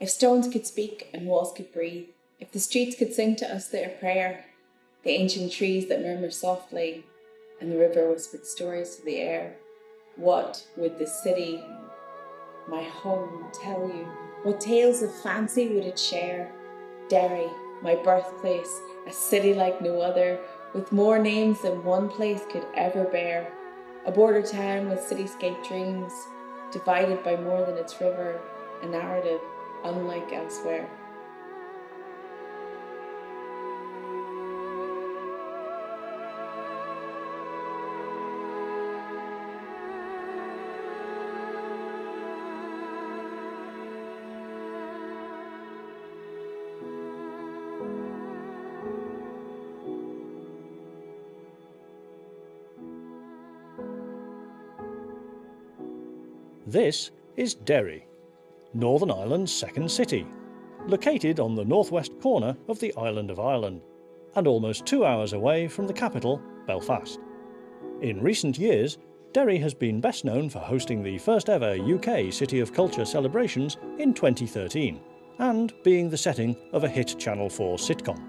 If stones could speak and walls could breathe, if the streets could sing to us their prayer, the ancient trees that murmur softly, and the river whispered stories to the air, what would the city, my home, tell you? What tales of fancy would it share? Derry, my birthplace, a city like no other, with more names than one place could ever bear. A border town with cityscape dreams, divided by more than its river, a narrative unlike elsewhere. This is Derry, Northern Ireland's second city, located on the northwest corner of the island of Ireland, and almost 2 hours away from the capital, Belfast. In recent years, Derry has been best known for hosting the first ever UK City of Culture celebrations in 2013, and being the setting of a hit Channel 4 sitcom.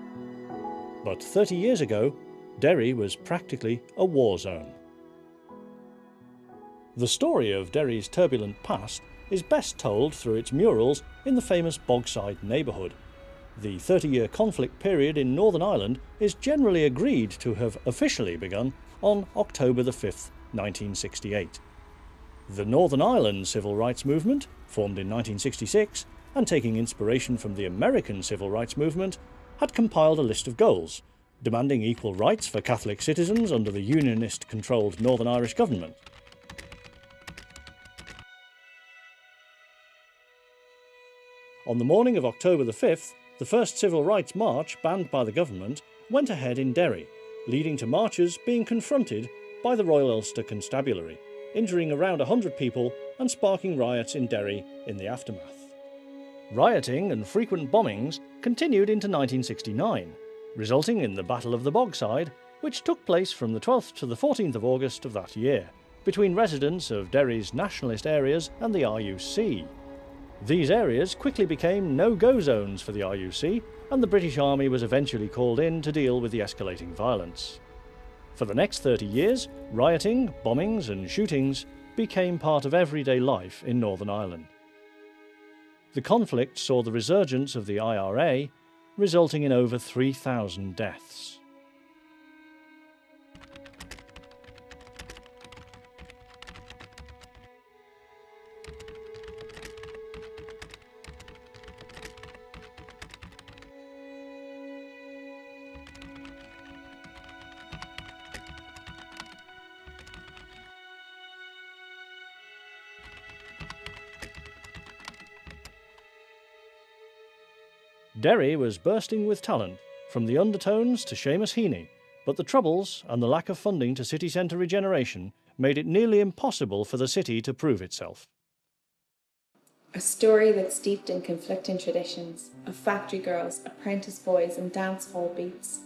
But 30 years ago, Derry was practically a war zone. The story of Derry's turbulent past is best told through its murals in the famous Bogside neighbourhood. The 30-year conflict period in Northern Ireland is generally agreed to have officially begun on October the 5th, 1968. The Northern Ireland Civil Rights Movement, formed in 1966 and taking inspiration from the American Civil Rights Movement, had compiled a list of goals, demanding equal rights for Catholic citizens under the Unionist-controlled Northern Irish government. On the morning of October the 5th, the first Civil Rights March banned by the government went ahead in Derry, leading to marchers being confronted by the Royal Ulster Constabulary, injuring around 100 people and sparking riots in Derry in the aftermath. Rioting and frequent bombings continued into 1969, resulting in the Battle of the Bogside, which took place from the 12th to the 14th of August of that year, between residents of Derry's nationalist areas and the RUC. These areas quickly became no-go zones for the RUC, and the British Army was eventually called in to deal with the escalating violence. For the next 30 years, rioting, bombings and shootings became part of everyday life in Northern Ireland. The conflict saw the resurgence of the IRA, resulting in over 3,000 deaths. Derry was bursting with talent, from the Undertones to Seamus Heaney, but the Troubles and the lack of funding to city centre regeneration made it nearly impossible for the city to prove itself. A story that's steeped in conflicting traditions of factory girls, apprentice boys and dance hall beats.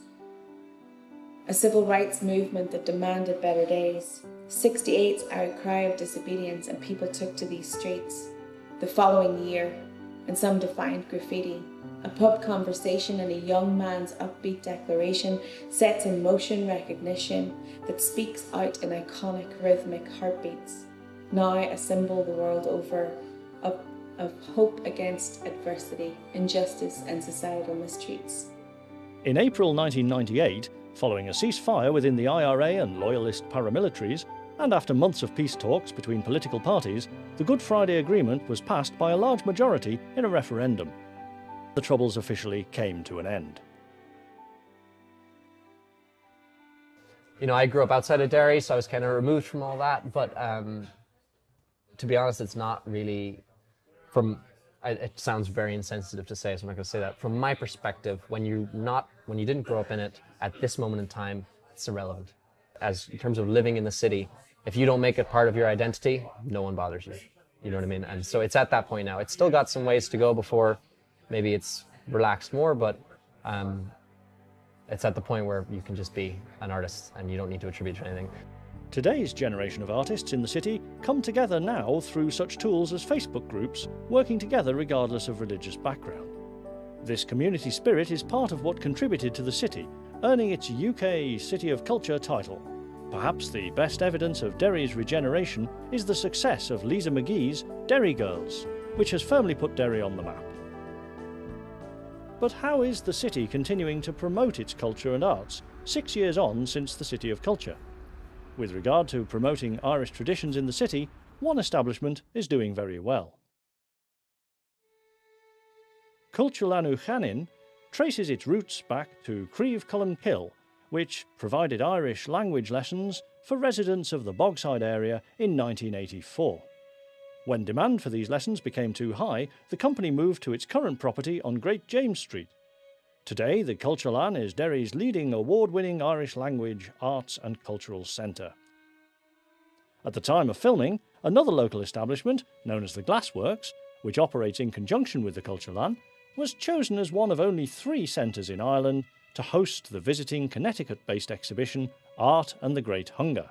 A civil rights movement that demanded better days. 68's outcry of disobedience, and people took to these streets. The following year, and some defiant graffiti, a pub conversation and a young man's upbeat declaration sets in motion recognition that speaks out in iconic rhythmic heartbeats, now a symbol the world over of hope against adversity, injustice and societal mistreats. In April 1998, following a ceasefire within the IRA and loyalist paramilitaries, and after months of peace talks between political parties, the Good Friday Agreement was passed by a large majority in a referendum. The Troubles officially came to an end. You know, I grew up outside of Derry, so I was kind of removed from all that, but to be honest, it's not really it sounds very insensitive to say, so I'm not going to say that. From my perspective, when you didn't grow up in it, at this moment in time, it's irrelevant. As in terms of living in the city, if you don't make it part of your identity, no one bothers you. You know what I mean? And so it's at that point now. It's still got some ways to go before maybe it's relaxed more, but it's at the point where you can just be an artist and you don't need to attribute to anything. Today's generation of artists in the city come together now through such tools as Facebook groups, working together regardless of religious background. This community spirit is part of what contributed to the city earning its UK City of Culture title. Perhaps the best evidence of Derry's regeneration is the success of Lisa McGee's Derry Girls, which has firmly put Derry on the map. But how is the city continuing to promote its culture and arts 6 years on since the City of Culture? With regard to promoting Irish traditions in the city, one establishment is doing very well. Culturlanu Chanin traces its roots back to Creve Cullen which provided Irish language lessons for residents of the Bogside area in 1984. When demand for these lessons became too high, the company moved to its current property on Great James Street. Today, the Culturlan is Derry's leading award-winning Irish language, arts and cultural centre. At the time of filming, another local establishment, known as the Glassworks, which operates in conjunction with the Culturlan, was chosen as one of only 3 centres in Ireland to host the visiting Connecticut-based exhibition Art and the Great Hunger.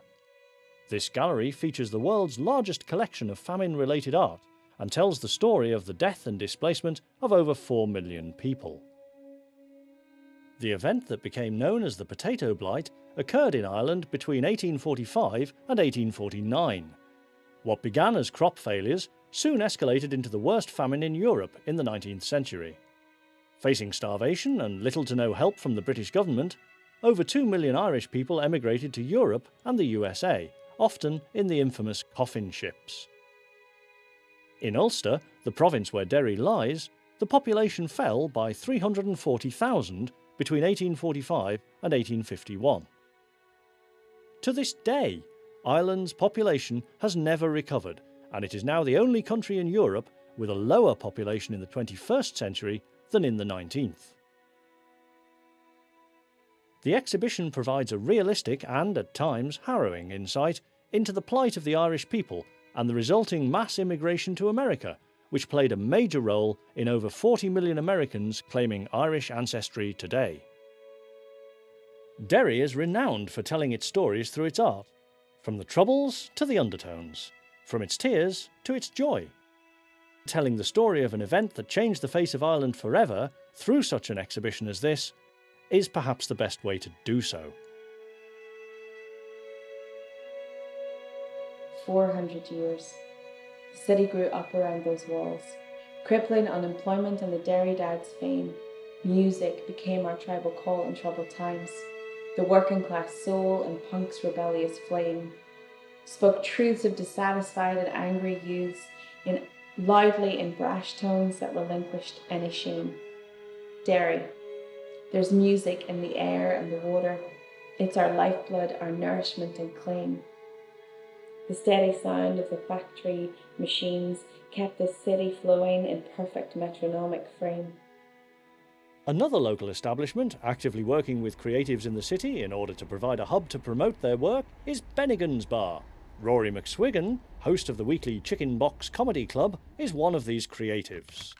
This gallery features the world's largest collection of famine-related art and tells the story of the death and displacement of over 4 million people. The event that became known as the Potato Blight occurred in Ireland between 1845 and 1849. What began as crop failures soon escalated into the worst famine in Europe in the 19th century. Facing starvation and little to no help from the British government, over 2 million Irish people emigrated to Europe and the USA, often in the infamous coffin ships. In Ulster, the province where Derry lies, the population fell by 340,000 between 1845 and 1851. To this day, Ireland's population has never recovered, and it is now the only country in Europe with a lower population in the 21st century than in the 19th. The exhibition provides a realistic and, at times, harrowing insight into the plight of the Irish people and the resulting mass immigration to America, which played a major role in over 40 million Americans claiming Irish ancestry today. Derry is renowned for telling its stories through its art, from the troubles to the undertones, from its tears to its joy. Telling the story of an event that changed the face of Ireland forever through such an exhibition as this is perhaps the best way to do so. 400 years. The city grew up around those walls. Crippling unemployment and the Derry Dad's fame, music became our tribal call in troubled times. The working class soul and punk's rebellious flame spoke truths of dissatisfied and angry youths loudly in brash tones that relinquished any shame. Derry. There's music in the air and the water. It's our lifeblood, our nourishment and claim. The steady sound of the factory machines kept the city flowing in perfect metronomic frame. Another local establishment actively working with creatives in the city in order to provide a hub to promote their work is Bennigan's Bar. Rory McSwiggan, host of the weekly Chicken Box Comedy Club, is one of these creatives.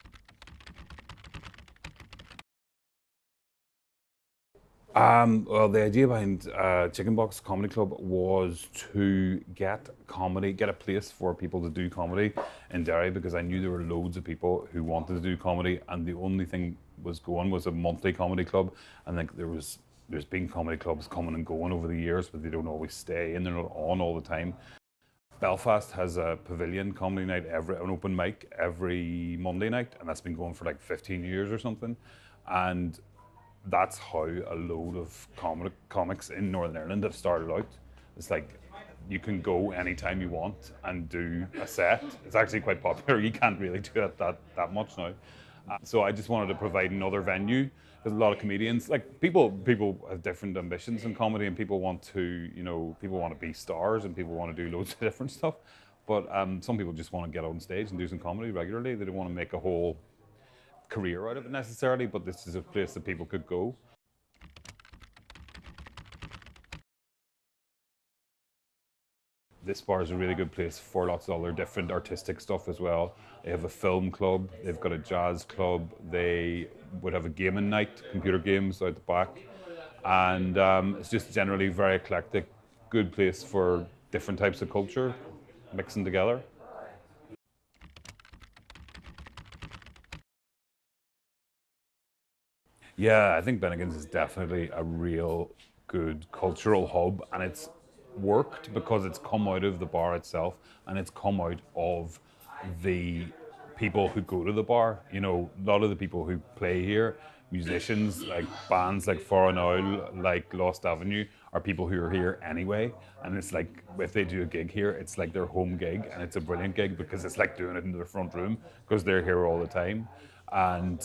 Well, the idea behind Chicken Box Comedy Club was to get a place for people to do comedy in Derry, because I knew there were loads of people who wanted to do comedy, and the only thing was a monthly comedy club. And like there's been comedy clubs coming and going over the years, but they don't always stay and they're not on all the time. Belfast has a pavilion comedy night, an open mic every Monday night, and that's been going for like 15 years or something. And that's how a load of comics in Northern Ireland have started out. It's like you can go anytime you want and do a set. It's actually quite popular. You can't really do it that much now. So I just wanted to provide another venue, because a lot of comedians, like people have different ambitions in comedy, and people want to be stars, and people want to do loads of different stuff. But some people just want to get on stage and do some comedy regularly. They don't want to make a whole career out of it necessarily, but this is a place that people could go. This bar is a really good place for lots of other different artistic stuff as well. They have a film club, they've got a jazz club, they would have a gaming night, computer games out the back, and it's just generally very eclectic, good place for different types of culture mixing together. Yeah, I think Bennigan's is definitely a real good cultural hub, and it's worked because it's come out of the bar itself and it's come out of the people who go to the bar. You know, a lot of the people who play here, musicians, like bands like Foreign Oil, like Lost Avenue, are people who are here anyway. And it's like, if they do a gig here, it's like their home gig, and it's a brilliant gig because it's like doing it in their front room because they're here all the time. And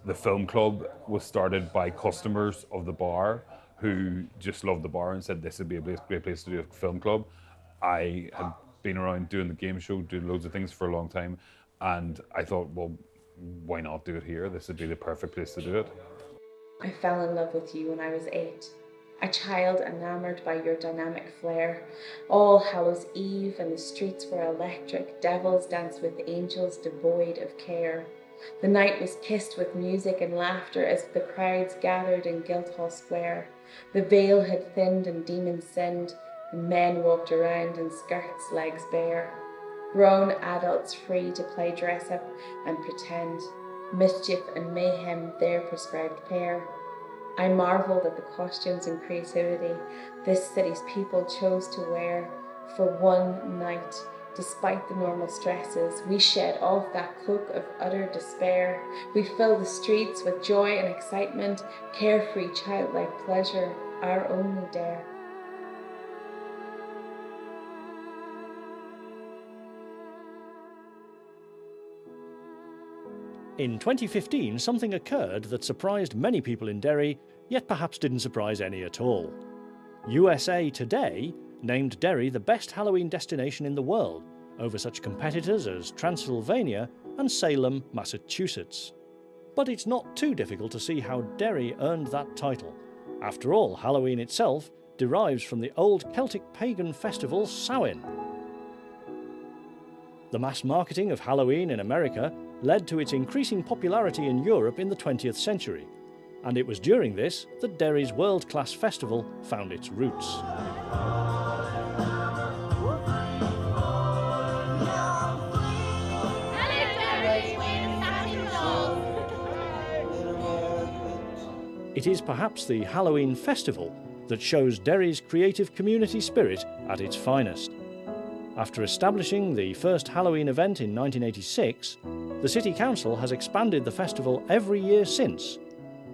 the film club was started by customers of the bar who just loved the bar and said this would be a great place to do a film club. I had been around doing the game show, doing loads of things for a long time, and I thought, well, why not do it here? This would be the perfect place to do it. I fell in love with you when I was 8. A child enamoured by your dynamic flair. All Hallows Eve and the streets were electric. Devils danced with angels devoid of care. The night was kissed with music and laughter as the crowds gathered in Guildhall Square. The veil had thinned and demons sinned, and men walked around in skirts, legs bare. Grown adults free to play dress up and pretend. Mischief and mayhem their prescribed pair. I marveled at the costumes and creativity this city's people chose to wear for one night. Despite the normal stresses, we shed off that cloak of utter despair. We filled the streets with joy and excitement, carefree, childlike pleasure, our only dare. In 2015, something occurred that surprised many people in Derry, yet perhaps didn't surprise any at all. USA Today named Derry the best Halloween destination in the world, over such competitors as Transylvania and Salem, Massachusetts. But it's not too difficult to see how Derry earned that title. After all, Halloween itself derives from the old Celtic pagan festival Samhain. The mass marketing of Halloween in America led to its increasing popularity in Europe in the 20th century, and it was during this that Derry's world-class festival found its roots. It is perhaps the Halloween festival that shows Derry's creative community spirit at its finest. After establishing the first Halloween event in 1986, the City Council has expanded the festival every year since,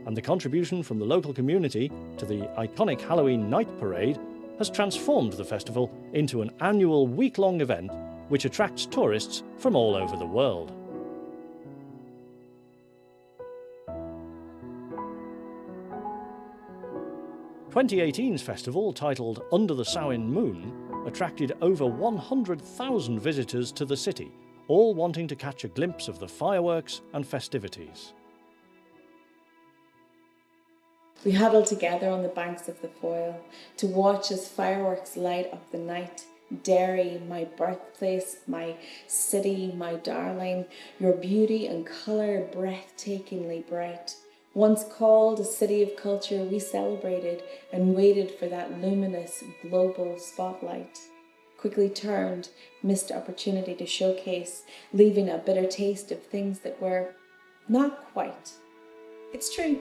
and the contribution from the local community to the iconic Halloween Night Parade has transformed the festival into an annual week-long event which attracts tourists from all over the world. "2018's festival, titled Under the Samhain Moon, attracted over 100,000 visitors to the city, all wanting to catch a glimpse of the fireworks and festivities. We huddled together on the banks of the Foyle to watch as fireworks light up the night. Derry, my birthplace, my city, my darling, your beauty and colour breathtakingly bright. Once called a city of culture, we celebrated and waited for that luminous global spotlight. Quickly turned, missed opportunity to showcase, leaving a bitter taste of things that were not quite. It's true,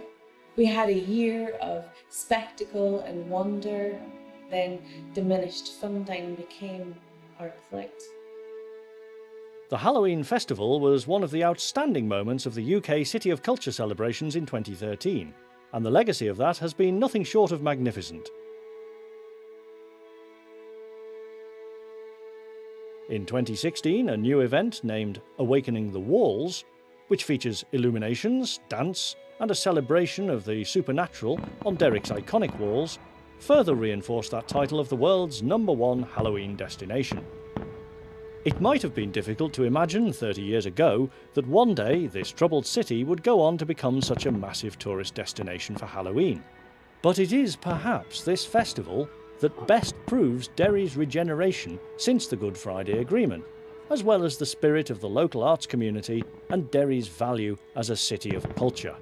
we had a year of spectacle and wonder, then diminished funding became our plight. The Halloween Festival was one of the outstanding moments of the UK City of Culture celebrations in 2013, and the legacy of that has been nothing short of magnificent. In 2016, a new event named Awakening the Walls, which features illuminations, dance, and a celebration of the supernatural on Derrick's iconic walls, further reinforced that title of the world's #1 Halloween destination. It might have been difficult to imagine 30 years ago that one day this troubled city would go on to become such a massive tourist destination for Halloween. But it is perhaps this festival that best proves Derry's regeneration since the Good Friday Agreement, as well as the spirit of the local arts community and Derry's value as a city of culture.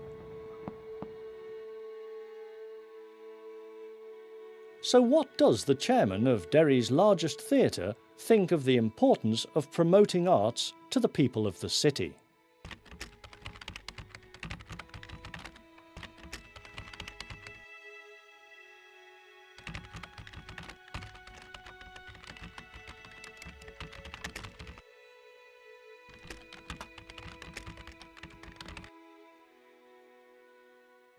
So what does the chairman of Derry's largest theatre think of the importance of promoting arts to the people of the city?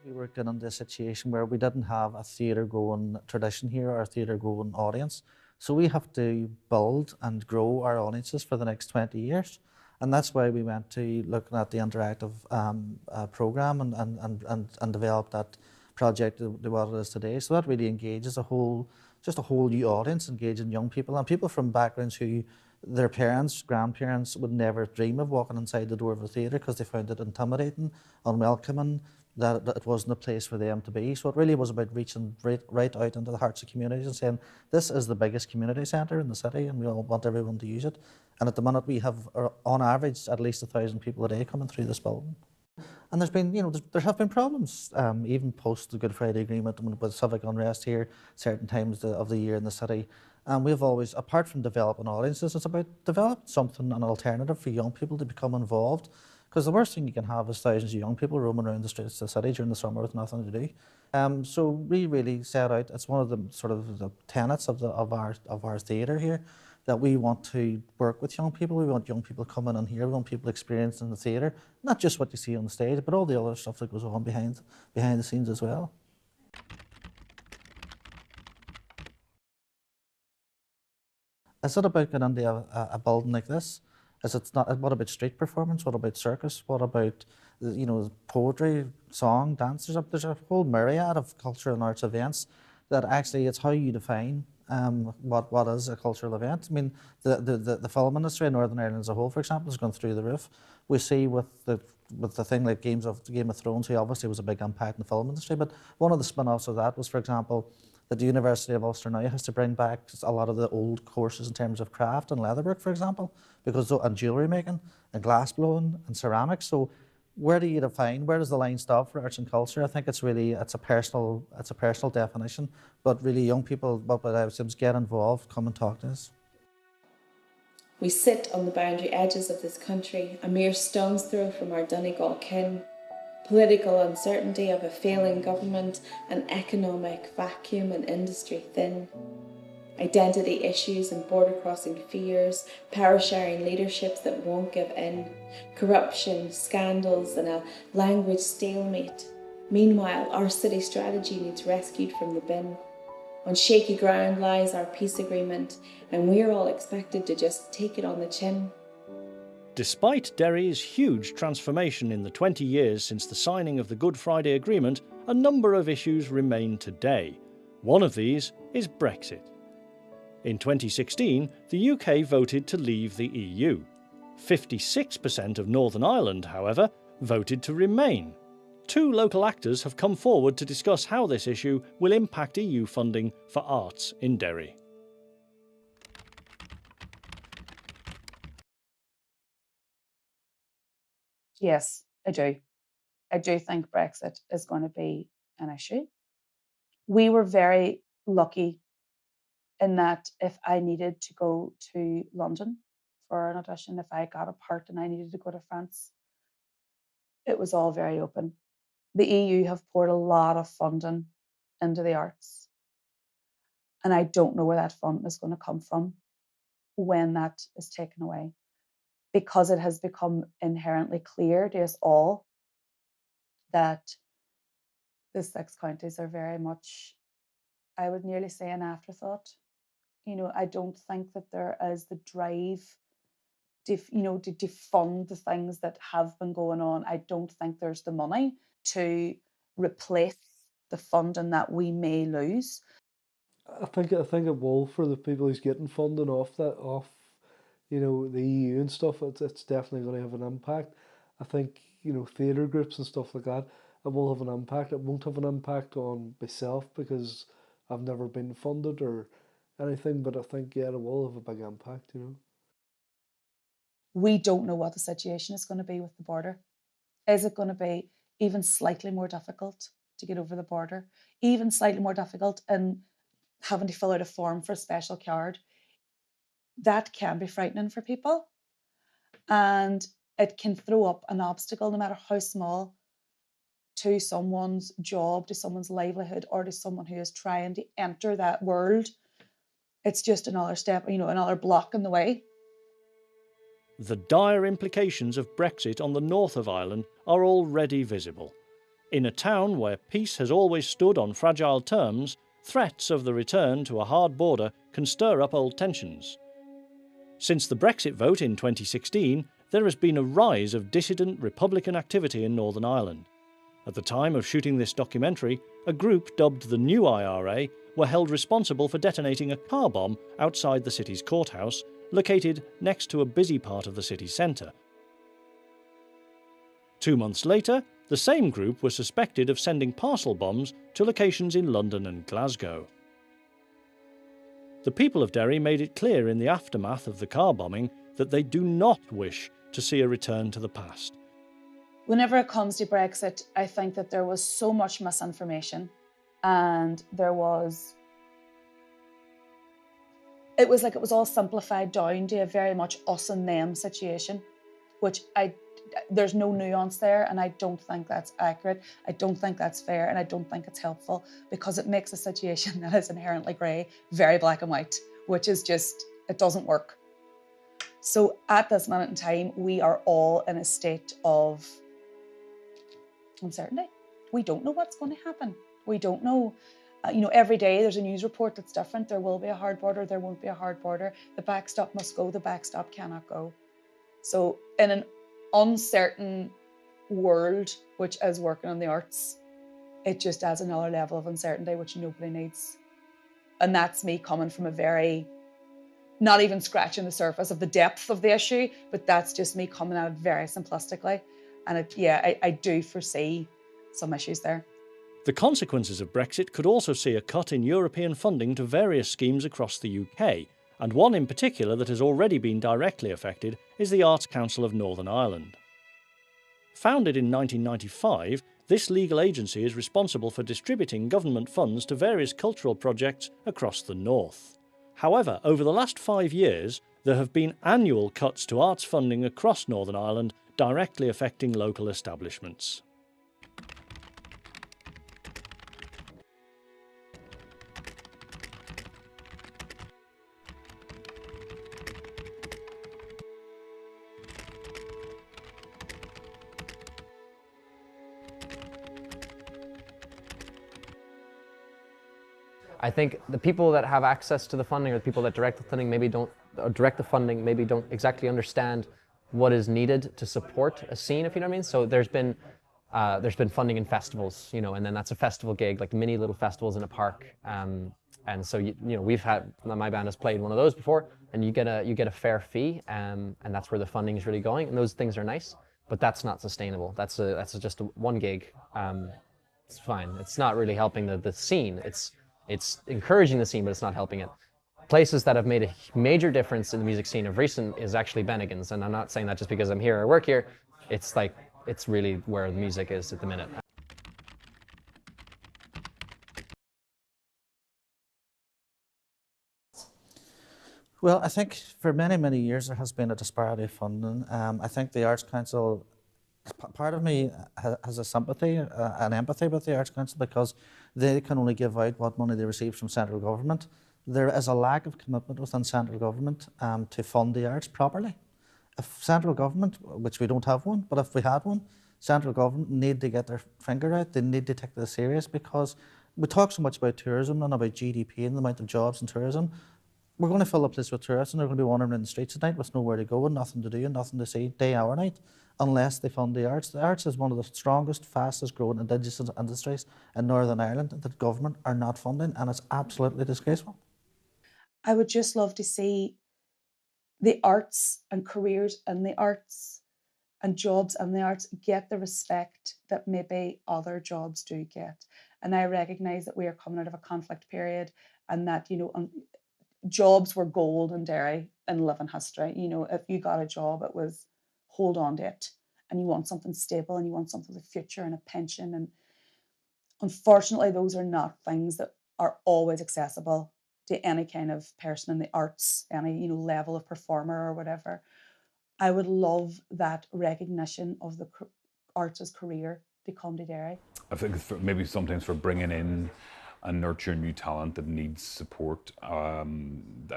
We were getting into a situation where we didn't have a theatre going tradition here or a theatre going audience. So we have to build and grow our audiences for the next 20 years. And that's why we went to looking at the interactive programme and develop that project to what it is today. So that really engages just a whole new audience, engaging young people and people from backgrounds who their parents, grandparents would never dream of walking inside the door of a theatre because they found it intimidating, unwelcoming, that it wasn't a place for them to be. So it really was about reaching right out into the hearts of communities and saying, this is the biggest community centre in the city and we all want everyone to use it. And at the minute we have, on average, at least 1,000 people a day coming through this building. And there's been, there have been problems, even post the Good Friday Agreement with civic unrest here, certain times of the year in the city. And we've always, apart from developing audiences, it's about developing something, an alternative for young people to become involved. Because the worst thing you can have is thousands of young people roaming around the streets of the city during the summer with nothing to do. So we really set out, it's one of the sort of the tenets of our theatre here, that we want to work with young people. We want young people coming in here. We want people experiencing the theatre, not just what you see on the stage, but all the other stuff that goes on behind the scenes as well. Is it about getting into a building like this? What about street performance? What about circus? What about poetry, song, dancers? There's a whole myriad of cultural and arts events that actually it's how you define what is a cultural event. I mean, the film industry in Northern Ireland as a whole, for example, has gone through the roof. We see with the thing like Game of Thrones, who obviously was a big impact in the film industry, but one of the spin-offs of that was, for example, that the University of Ulster now has to bring back a lot of the old courses in terms of craft and leatherwork, for example, and jewellery making and glass blowing and ceramics. So where do you define, where does the line stop for arts and culture? I think it's a personal definition, but really young people, what I would say is get involved, come and talk to us. We sit on the boundary edges of this country, a mere stone's throw from our Donegal kin. Political uncertainty of a failing government, an economic vacuum and industry thin. Identity issues and border-crossing fears, power-sharing leaderships that won't give in, corruption, scandals and a language stalemate. Meanwhile, our city strategy needs rescued from the bin. On shaky ground lies our peace agreement, and we're all expected to just take it on the chin. Despite Derry's huge transformation in the 20 years since the signing of the Good Friday Agreement, a number of issues remain today. One of these is Brexit. In 2016, the UK voted to leave the EU. 56% of Northern Ireland, however, voted to remain. Two local actors have come forward to discuss how this issue will impact EU funding for arts in Derry. Yes, I do. I do think Brexit is going to be an issue. We were very lucky in that if I needed to go to London for an audition, if I got a part and I needed to go to France, it was all very open. The EU have poured a lot of funding into the arts, and I don't know where that funding is going to come from when that is taken away, because it has become inherently clear to us all that the 6 counties are very much, I would nearly say, an afterthought. I don't think that there is the drive to defund the things that have been going on. I don't think there's the money to replace the funding that we may lose. I think it will for the people who's getting funding off the EU and stuff. It's definitely going to have an impact. I think theatre groups and stuff like that. It will have an impact. It won't have an impact on myself because I've never been funded or anything. But I think it will have a big impact. We don't know what the situation is going to be with the border. Is it going to be even slightly more difficult to get over the border? Even slightly more difficult in having to fill out a form for a special card, that can be frightening for people. And it can throw up an obstacle, no matter how small, to someone's job, to someone's livelihood, or to someone who is trying to enter that world. It's just another step, another block in the way. The dire implications of Brexit on the north of Ireland are already visible. In a town where peace has always stood on fragile terms, threats of the return to a hard border can stir up old tensions. Since the Brexit vote in 2016, there has been a rise of dissident Republican activity in Northern Ireland. At the time of shooting this documentary, a group dubbed the New IRA were held responsible for detonating a car bomb outside the city's courthouse, located next to a busy part of the city centre. 2 months later, the same group was suspected of sending parcel bombs to locations in London and Glasgow. The people of Derry made it clear in the aftermath of the car bombing that they do not wish to see a return to the past. Whenever it comes to Brexit, I think that there was so much misinformation, and it was all simplified down to a very much us and them situation, which there's no nuance there, and I don't think that's accurate. I don't think that's fair, and I don't think it's helpful, because it makes a situation that is inherently grey very black and white, which is just, it doesn't work. So at this minute in time, we are all in a state of uncertainty. We don't know what's going to happen. We don't know. Every day there's a news report that's different. There will be a hard border, there won't be a hard border. The backstop must go, the backstop cannot go. So in an uncertain world, which is working on the arts, it just adds another level of uncertainty, which nobody needs. And that's me coming from a very, not even scratching the surface of the depth of the issue, but that's just me coming at it very simplistically. And I do foresee some issues there. The consequences of Brexit could also see a cut in European funding to various schemes across the UK, and one in particular that has already been directly affected is the Arts Council of Northern Ireland. Founded in 1995, this legal agency is responsible for distributing government funds to various cultural projects across the north. However, over the last 5 years, there have been annual cuts to arts funding across Northern Ireland, directly affecting local establishments. I think the people that have access to the funding, or the people that direct the funding, maybe don't exactly understand what is needed to support a scene, if you know what I mean. So there's been funding in festivals, and then that's a festival gig, like mini little festivals in a park. And so we've had, my band has played one of those before, and you get a fair fee, and that's where the funding is really going. And those things are nice, but that's not sustainable. That's just one gig. It's fine. It's not really helping the scene. It's encouraging the scene, but it's not helping it. Places that have made a major difference in the music scene of recent is actually Bennigan's, and I'm not saying that just because I'm here or work here. It's really where the music is at the minute. Well, I think for many, many years there has been a disparity of funding. I think the Arts Council, part of me has a sympathy, an empathy with the Arts Council, because they can only give out what money they receive from central government. There is a lack of commitment within central government to fund the arts properly. If central government, which we don't have one, but if we had one, central government need to get their finger out. They need to take this serious, because we talk so much about tourism and about GDP and the amount of jobs in tourism. We're going to fill a place with tourists, and they're going to be wandering in the streets at night with nowhere to go and nothing to do and nothing to see day or night, unless they fund the arts. The arts is one of the strongest, fastest growing indigenous industries in Northern Ireland that government are not funding, and it's absolutely disgraceful. I would just love to see the arts and careers in the arts and jobs in the arts get the respect that maybe other jobs do get. And I recognise that we are coming out of a conflict period, and that, jobs were gold in Derry in living history. If you got a job, it was hold on to it, and you want something stable, and you want something with a future and a pension. And unfortunately, those are not things that are always accessible to any kind of person in the arts, any, you know, level of performer or whatever. I would love that recognition of the arts as career to come to Derry. I think maybe sometimes for bringing in and nurturing new talent that needs support. I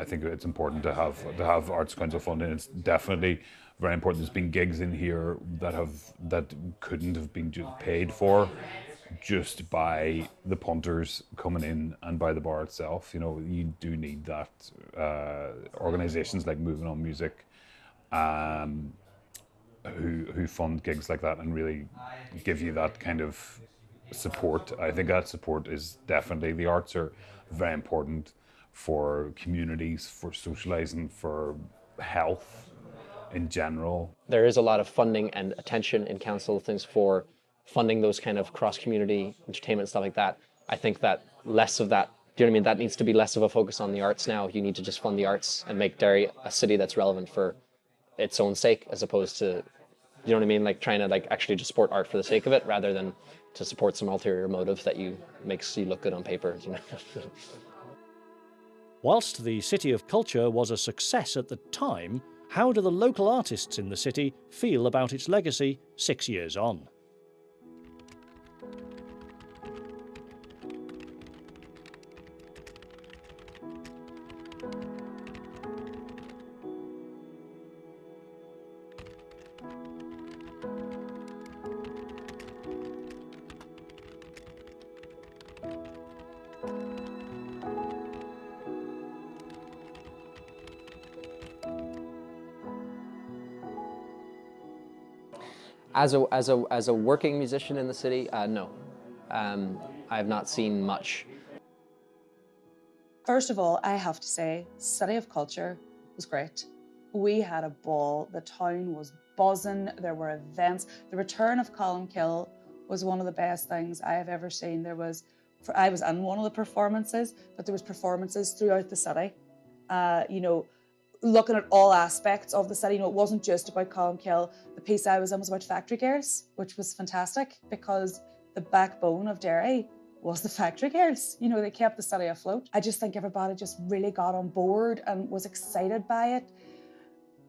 think it's important to have Arts Council funding. It's definitely very important. There's been gigs in here that couldn't have been paid for just by the punters coming in and by the bar itself. You know, you do need that. Organisations like Moving On Music, who fund gigs like that and really give you that kind of support. I think that support is definitely, the arts are very important for communities, for socialising, for health in general. There is a lot of funding and attention in council things for funding those kind of cross-community entertainment, stuff like that. I think that less of that, do you know what I mean? That needs to be less of a focus on the arts now. You need to just fund the arts and make Derry a city that's relevant for its own sake, as opposed to, you know what I mean, like trying to like actually just support art for the sake of it, rather than to support some ulterior motive that makes you look good on paper. You know? Whilst the City of Culture was a success at the time, how do the local artists in the city feel about its legacy 6 years on? As a working musician in the city, no. I have not seen much. First of all, I have to say, City of Culture was great. We had a ball, the town was buzzing, there were events. The return of Colin Kill was one of the best things I have ever seen. I was in one of the performances, but there was performances throughout the city. You know, looking at all aspects of the city. You know, it wasn't just about Colin Kill. The piece I was in was about factory girls, which was fantastic because the backbone of Derry was the factory girls. You know, they kept the city afloat. I just think everybody just really got on board and was excited by it.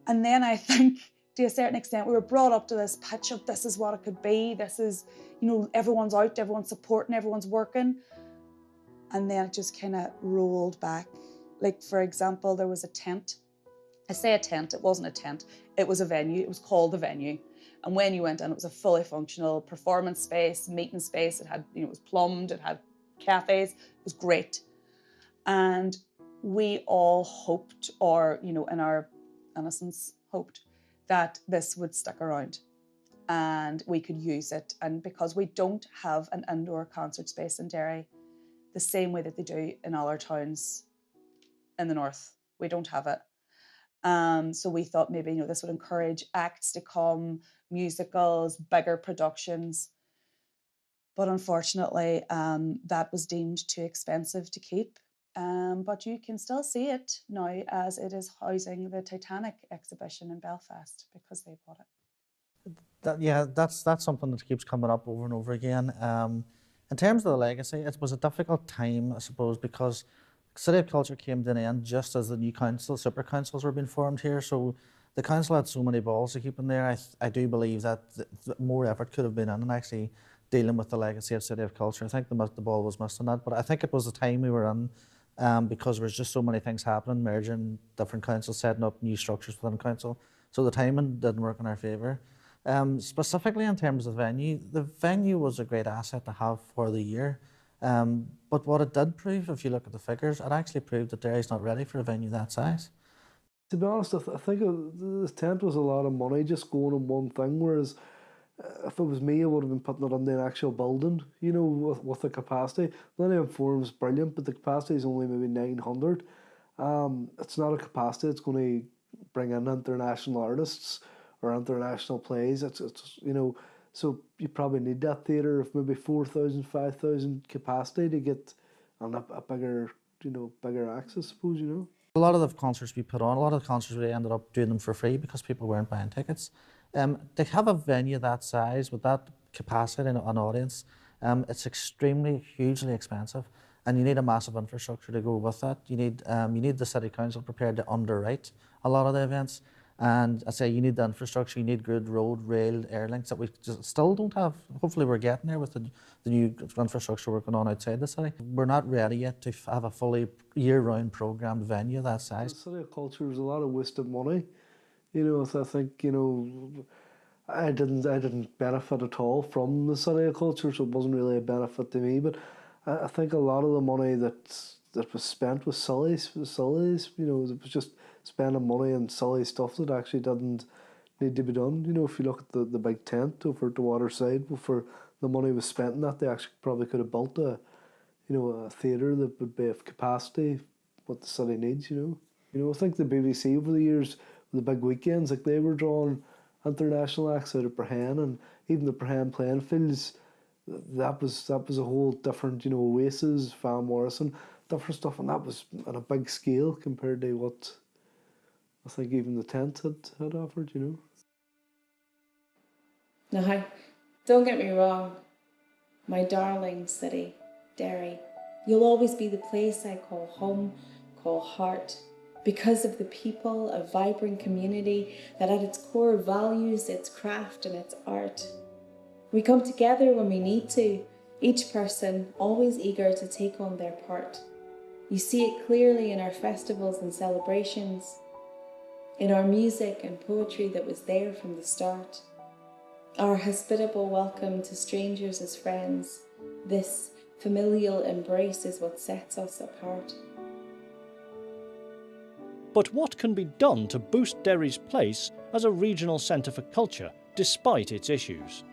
And then I think, to a certain extent, we were brought up to this pitch of this is what it could be. This is, you know, everyone's out, everyone's supporting, everyone's working. And then it just kind of rolled back. Like, for example, there was a tent. I say a tent, it wasn't a tent. It was a venue, it was called the venue. And when you went in, it was a fully functional performance space, meeting space. It had, you know, it was plumbed, it had cafes, it was great. And we all hoped, or, you know, in our innocence, hoped that this would stick around and we could use it. And because we don't have an indoor concert space in Derry, the same way that they do in all our towns in the north, we don't have it. So we thought maybe, you know, this would encourage acts to come, musicals, bigger productions. But unfortunately, that was deemed too expensive to keep. But you can still see it now as it is housing the Titanic exhibition in Belfast because they bought it. That's something that keeps coming up over and over again. In terms of the legacy, it was a difficult time, I suppose, because City of Culture came to an end just as the new council, super councils were being formed here. So the council had so many balls to keep in there. I do believe that more effort could have been in actually dealing with the legacy of City of Culture. I think the ball was missed on that, but I think it was the time we were in because there was just so many things happening, merging different councils, setting up new structures within council. So the timing didn't work in our favour. Specifically in terms of the venue was a great asset to have for the year. But what it did prove, if you look at the figures, it actually proved that Derry's not ready for a venue that size. To be honest, I think the tent was a lot of money just going on one thing, whereas if it was me, I would have been putting it on the actual building, you know, with the capacity. Millennium Forum's brilliant, but the capacity is only maybe 900. It's not a capacity that's going to bring in international artists or international plays. It's you know, so you probably need that theatre of maybe 4,000, 5,000 capacity to get on a bigger, you know, bigger acts, I suppose, you know. A lot of the concerts we put on, a lot of the concerts we ended up doing them for free because people weren't buying tickets. To have a venue that size with that capacity and an audience, it's extremely, hugely expensive. And you need a massive infrastructure to go with that. You need the city council prepared to underwrite a lot of the events. And I say you need the infrastructure, you need good road, rail, air links that we just still don't have. Hopefully we're getting there with the new infrastructure working on outside the city. We're not ready yet to have a fully year-round programmed venue that size. The city of culture is a lot of wasted money. You know, so I think, you know, I didn't benefit at all from the city of culture, so it wasn't really a benefit to me. But I think a lot of the money that was spent was silly. You know, it was just spending money on silly stuff that actually didn't need to be done. You know, if you look at the big tent over at the waterside, for the money was spent in that, they actually probably could have built a theatre that would be of capacity what the city needs. You know, I think the BBC over the years, the big weekends, like they were drawing international acts out of Braham, and even the Braham playing fields, that was a whole different, you know, Oasis, Van Morrison, different stuff, and that was on a big scale compared to what I think even the tent had offered, you know. Now, don't get me wrong, my darling city, Derry, you'll always be the place I call home, call heart, because of the people, a vibrant community that at its core values its craft and its art. We come together when we need to, each person always eager to take on their part. You see it clearly in our festivals and celebrations, in our music and poetry that was there from the start. Our hospitable welcome to strangers as friends, this familial embrace is what sets us apart. But what can be done to boost Derry's place as a regional centre for culture, despite its issues?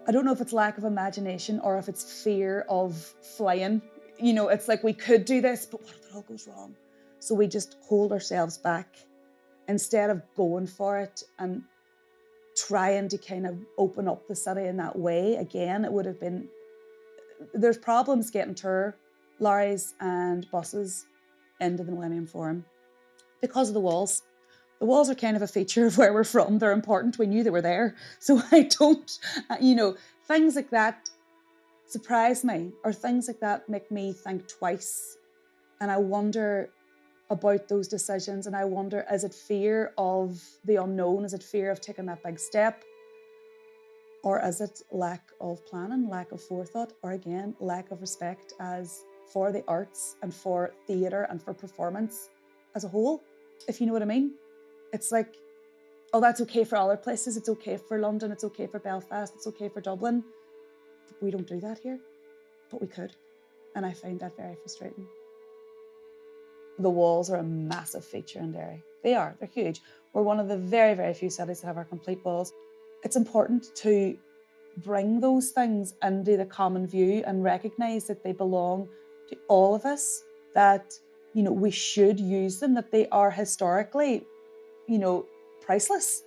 I don't know if it's lack of imagination or if it's fear of flying. You know, it's like we could do this, but what if it all goes wrong? So we just hold ourselves back instead of going for it and trying to kind of open up the city in that way. Again, it would have been, there's problems getting tour lorries and buses into the Millennium Forum because of the walls. The walls are kind of a feature of where we're from. They're important. We knew they were there. So I don't, you know, things like that surprise me, or things like that make me think twice. And I wonder about those decisions. And I wonder, is it fear of the unknown? Is it fear of taking that big step? Or is it lack of planning, lack of forethought, or again, lack of respect as for the arts and for theatre and for performance as a whole, if you know what I mean? It's like, oh, that's okay for other places. It's okay for London. It's okay for Belfast. It's okay for Dublin. But we don't do that here, but we could. And I find that very frustrating. The walls are a massive feature in Derry. They're huge. We're one of the very, very few cities that have our complete walls. It's important to bring those things into the common view and recognise that they belong to all of us, that, you know, we should use them, that they are historically, you know, priceless.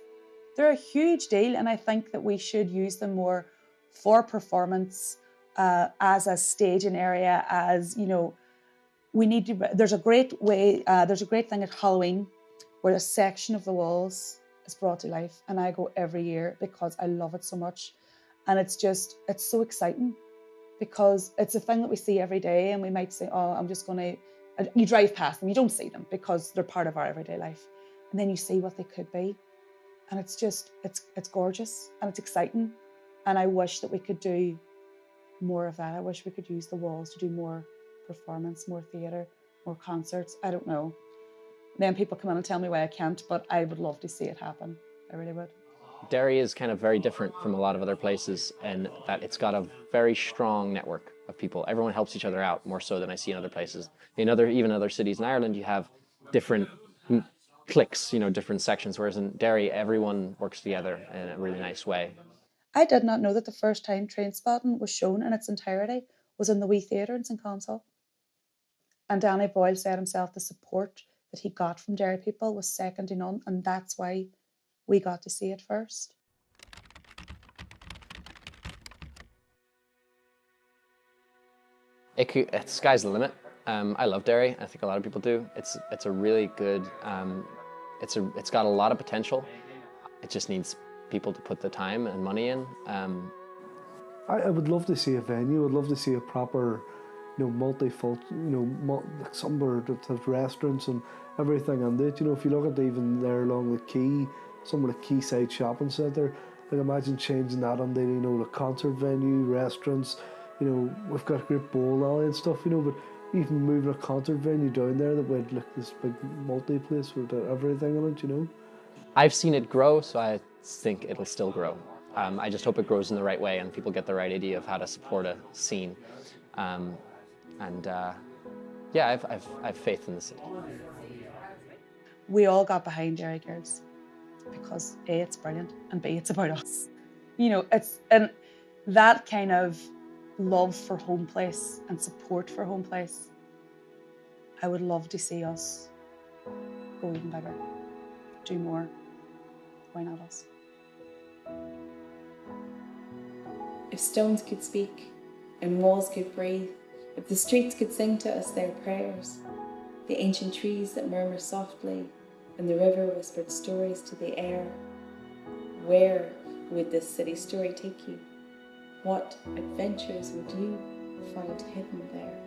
They're a huge deal, and I think that we should use them more for performance, as a staging area, as, you know, we need to, there's a great thing at Halloween where a section of the walls is brought to life, and I go every year because I love it so much. And it's so exciting because it's a thing that we see every day, and we might say, oh, I'm just going to, you drive past them, you don't see them because they're part of our everyday life. And then you see what they could be. And it's gorgeous and it's exciting. And I wish that we could do more of that. I wish we could use the walls to do more performance, more theatre, more concerts. I don't know. Then people come in and tell me why I can't, but I would love to see it happen. I really would. Derry is kind of very different from a lot of other places in that it's got a very strong network of people. Everyone helps each other out more so than I see in other places. Even other cities in Ireland, you have different cliques, you know, different sections, whereas in Derry, everyone works together in a really nice way. I did not know that the first time Trainspotting was shown in its entirety was in the Wee Theatre in St. Consol. And Danny Boyle said himself the support that he got from Derry people was second to none, and that's why we got to see it first. It's sky's the limit. I love Derry. I think a lot of people do. It's a really good. It's got a lot of potential. It just needs people to put the time and money in. I would love to see a venue. I'd love to see a proper, like somewhere that has restaurants and everything and it. If you look at even there along the quay, some of the quayside shopping centre, like imagine changing that on the concert venue, restaurants. We've got a great bowling alley and stuff. But even moving a concert venue down there that would like this big multi-place with everything in it. I've seen it grow, so I think it'll still grow. I just hope it grows in the right way and people get the right idea of how to support a scene. Yeah, I've faith in the city. We all got behind Derry Girls because A, it's brilliant, and B, it's about us. And that kind of love for home place and support for home place, I would love to see us go even bigger, do more. Why not us? If stones could speak, and walls could breathe, if the streets could sing to us their prayers, the ancient trees that murmur softly, and the river whispered stories to the air, where would this city story take you? What adventures would you find hidden there?